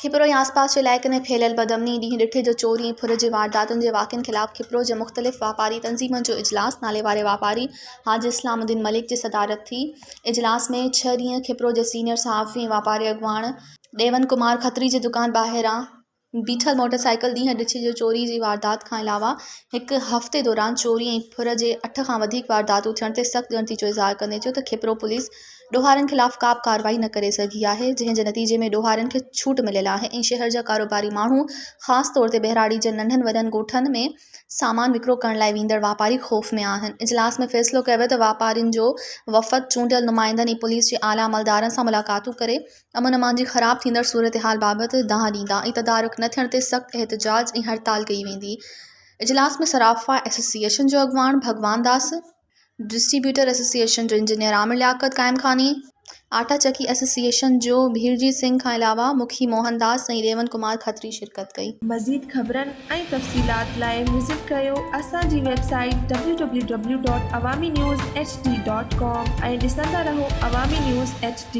खिपरो ऐं आसपास जे इलाइक़े में फैलियल बदअमनी ॾींहुं ॾिठे जो चोरी ऐं फुर जे वारदातुनि जे वाक़िअनि ख़िलाफ़ खिपरो जे मुख़्तलिफ़ वापारी तंज़ीमुनि जो इजलास नाले वारे वापारी हाजी इस्लामुद्दीन मलिक जी सदारत थी। इजलास में 6 ॾींहं खिपरो जे सीनियर सहाफ़ी ऐं वापारी अॻुवाण देवन कुमार खत्री जी दुकान ॿाहिरां बीठल मोटरसाइकिल ॾींहुं ॾिठे जो चोरी जी वारदात खां अलावा हिकु हफ़्ते दौरान चोरी ऐं फुर जे 8 खां वधीक वारदातूं थियण ते सख़्तु ॻणती जो इज़हार कंदे चयो त खिपरो पुलिस ॾोहारनि ख़िलाफ़ का बि कार्रवाई न करे सघी आहे, जंहिं जे नतीजे में ॾोहारनि खे छूट मिलियल आहे ऐं शहर जा कारोबारी माण्हू ख़ासि तौर ते बहिराड़ी जे नंढनि वॾनि ॻोठनि में सामान विकिरो करण लाइ वेंदड़ वापारी ख़ौफ़ में आहिनि। इजलास में फ़ैसिलो कयो वियो त वापारियुनि जो वफ़द चूंडियल नुमाइंदनि ऐं पुलिस जे आला अमलदारनि सां मुलाक़ातूं करे अमन अमान जी ख़राब थींदड़ सूरत हाल बाबति दाह ॾींदा ऐं तदारुक न थियण ते सख़्तु एहतजाज ऐं हड़ताल कई वेंदी। इजलास में सराफ़ा एसोसिएशन जो अॻुवाण भगवान दास, डिस्ट्रीब्यूटर एसोसिएशन जो इंजीनियर आमिर लियाकत कायम खानी, आटा चक्की एसोसिएशन जो भीरजी सिंह खां अलावा मुखी मोहन दास ऐं देवन कुमार खत्री शिरकत कई। मज़ीद ख़बरनि ऐं तफ़सीलात लाइ विज़िट कयो असांजी वेबसाइट www.awamiNewsHD.com ऐं ॾिसंदा रहो अवामी न्यूज़ HD।